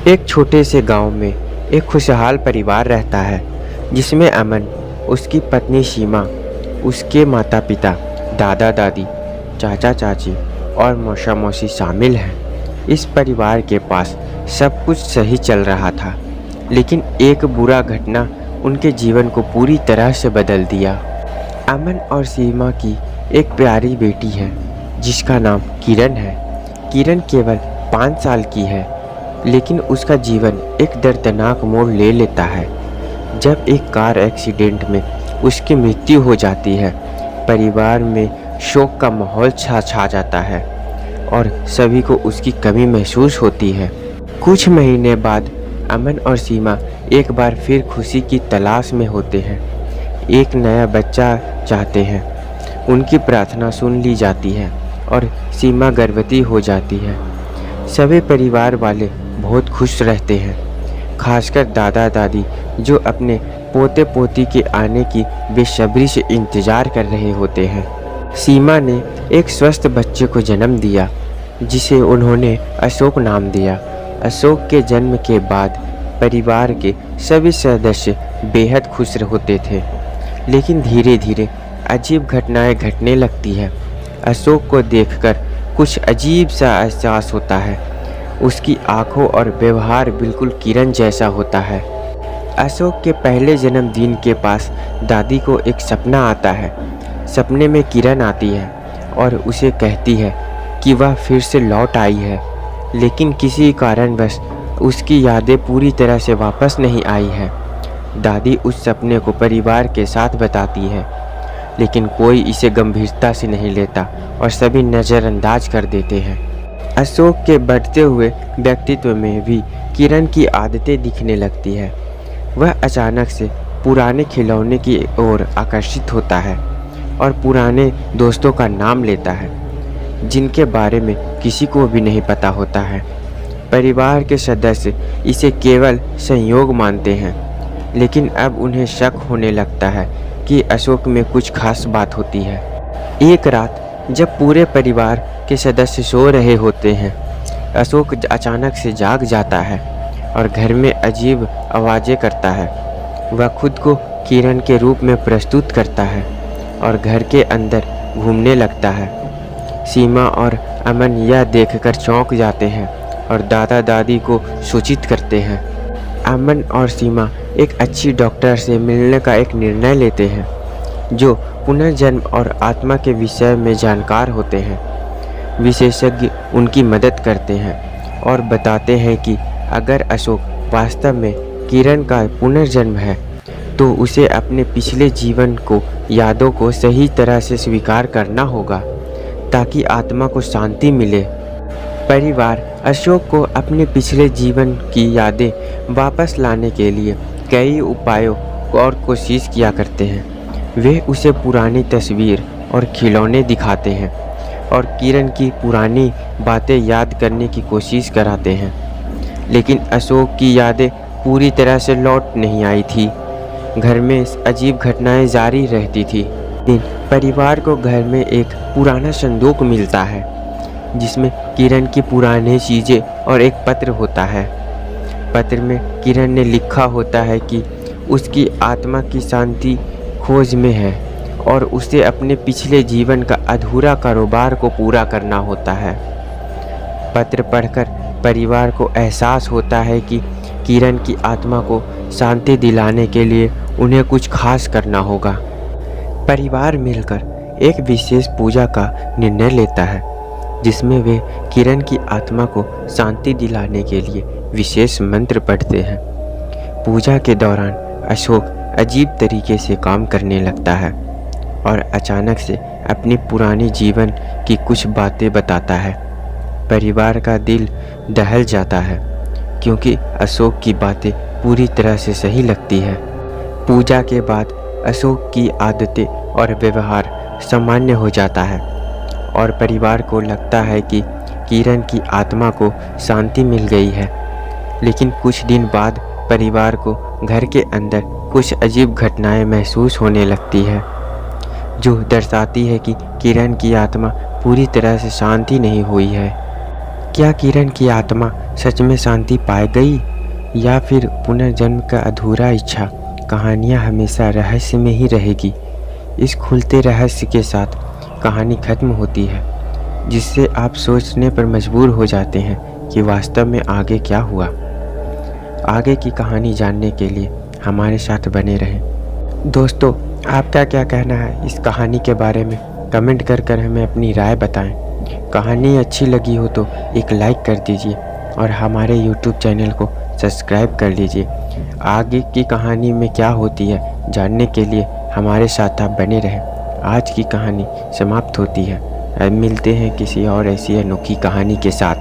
एक छोटे से गांव में एक खुशहाल परिवार रहता है जिसमें अमन, उसकी पत्नी सीमा, उसके माता पिता, दादा दादी, चाचा चाची और मौसा मौसी शामिल हैं। इस परिवार के पास सब कुछ सही चल रहा था, लेकिन एक बुरा घटना उनके जीवन को पूरी तरह से बदल दिया। अमन और सीमा की एक प्यारी बेटी है जिसका नाम किरण है। किरण केवल 5 साल की है, लेकिन उसका जीवन एक दर्दनाक मोड़ ले लेता है जब एक कार एक्सीडेंट में उसकी मृत्यु हो जाती है। परिवार में शोक का माहौल छा जाता है और सभी को उसकी कमी महसूस होती है। कुछ महीने बाद अमन और सीमा एक बार फिर खुशी की तलाश में होते हैं। एक नया बच्चा चाहते हैं। उनकी प्रार्थना सुन ली जाती है और सीमा गर्भवती हो जाती है। सभी परिवार वाले बहुत खुश रहते हैं, खासकर दादा दादी जो अपने पोते पोती के आने की बेसब्री से इंतज़ार कर रहे होते हैं। सीमा ने एक स्वस्थ बच्चे को जन्म दिया जिसे उन्होंने अशोक नाम दिया। अशोक के जन्म के बाद परिवार के सभी सदस्य बेहद खुश होते थे, लेकिन धीरे धीरे अजीब घटनाएं घटने लगती है। अशोक को देखकर कुछ अजीब सा एहसास होता है। उसकी आंखों और व्यवहार बिल्कुल किरण जैसा होता है। अशोक के पहले जन्मदिन के पास दादी को एक सपना आता है। सपने में किरण आती है और उसे कहती है कि वह फिर से लौट आई है, लेकिन किसी कारणवश उसकी यादें पूरी तरह से वापस नहीं आई है। दादी उस सपने को परिवार के साथ बताती है, लेकिन कोई इसे गंभीरता से नहीं लेता और सभी नज़रअंदाज कर देते हैं। अशोक के बढ़ते हुए व्यक्तित्व में भी किरण की आदतें दिखने लगती है। वह अचानक से पुराने खिलौने की ओर आकर्षित होता है और पुराने दोस्तों का नाम लेता है जिनके बारे में किसी को भी नहीं पता होता है। परिवार के सदस्य इसे केवल संयोग मानते हैं, लेकिन अब उन्हें शक होने लगता है कि अशोक में कुछ खास बात होती है। एक रात जब पूरे परिवार के सदस्य सो रहे होते हैं, अशोक अचानक से जाग जाता है और घर में अजीब आवाज़ें करता है। वह खुद को किरण के रूप में प्रस्तुत करता है और घर के अंदर घूमने लगता है। सीमा और अमन यह देखकर चौंक जाते हैं और दादा दादी को सूचित करते हैं। अमन और सीमा एक अच्छी डॉक्टर से मिलने का एक निर्णय लेते हैं जो पुनर्जन्म और आत्मा के विषय में जानकार होते हैं। विशेषज्ञ उनकी मदद करते हैं और बताते हैं कि अगर अशोक वास्तव में किरण का पुनर्जन्म है तो उसे अपने पिछले जीवन को यादों को सही तरह से स्वीकार करना होगा ताकि आत्मा को शांति मिले। परिवार अशोक को अपने पिछले जीवन की यादें वापस लाने के लिए कई उपायों और कोशिश किया करते हैं। वे उसे पुरानी तस्वीर और खिलौने दिखाते हैं और किरण की पुरानी बातें याद करने की कोशिश कराते हैं, लेकिन अशोक की यादें पूरी तरह से लौट नहीं आई थी। घर में अजीब घटनाएं जारी रहती थी। दिन परिवार को घर में एक पुराना संदूक मिलता है जिसमें किरण की पुरानी चीज़ें और एक पत्र होता है। पत्र में किरण ने लिखा होता है कि उसकी आत्मा की शांति खोज में है और उसे अपने पिछले जीवन का अधूरा कारोबार को पूरा करना होता है। पत्र पढ़कर परिवार को एहसास होता है कि किरण की आत्मा को शांति दिलाने के लिए उन्हें कुछ खास करना होगा। परिवार मिलकर एक विशेष पूजा का निर्णय लेता है जिसमें वे किरण की आत्मा को शांति दिलाने के लिए विशेष मंत्र पढ़ते हैं। पूजा के दौरान अशोक अजीब तरीके से काम करने लगता है और अचानक से अपनी पुरानी जीवन की कुछ बातें बताता है। परिवार का दिल दहल जाता है क्योंकि अशोक की बातें पूरी तरह से सही लगती है। पूजा के बाद अशोक की आदतें और व्यवहार सामान्य हो जाता है और परिवार को लगता है कि किरण की आत्मा को शांति मिल गई है। लेकिन कुछ दिन बाद परिवार को घर के अंदर कुछ अजीब घटनाएं महसूस होने लगती है जो दर्शाती है कि किरण की आत्मा पूरी तरह से शांति नहीं हुई है। क्या किरण की आत्मा सच में शांति पाए गई, या फिर पुनर्जन्म का अधूरा इच्छा? कहानियाँ हमेशा रहस्य में ही रहेगी। इस खुलते रहस्य के साथ कहानी खत्म होती है, जिससे आप सोचने पर मजबूर हो जाते हैं कि वास्तव में आगे क्या हुआ। आगे की कहानी जानने के लिए हमारे साथ बने रहें। दोस्तों, आपका क्या कहना है इस कहानी के बारे में? कमेंट कर हमें अपनी राय बताएं। कहानी अच्छी लगी हो तो एक लाइक कर दीजिए और हमारे YouTube चैनल को सब्सक्राइब कर लीजिए। आगे की कहानी में क्या होती है जानने के लिए हमारे साथ आप बने रहें। आज की कहानी समाप्त होती है। अब मिलते हैं किसी और ऐसी अनोखी कहानी के साथ।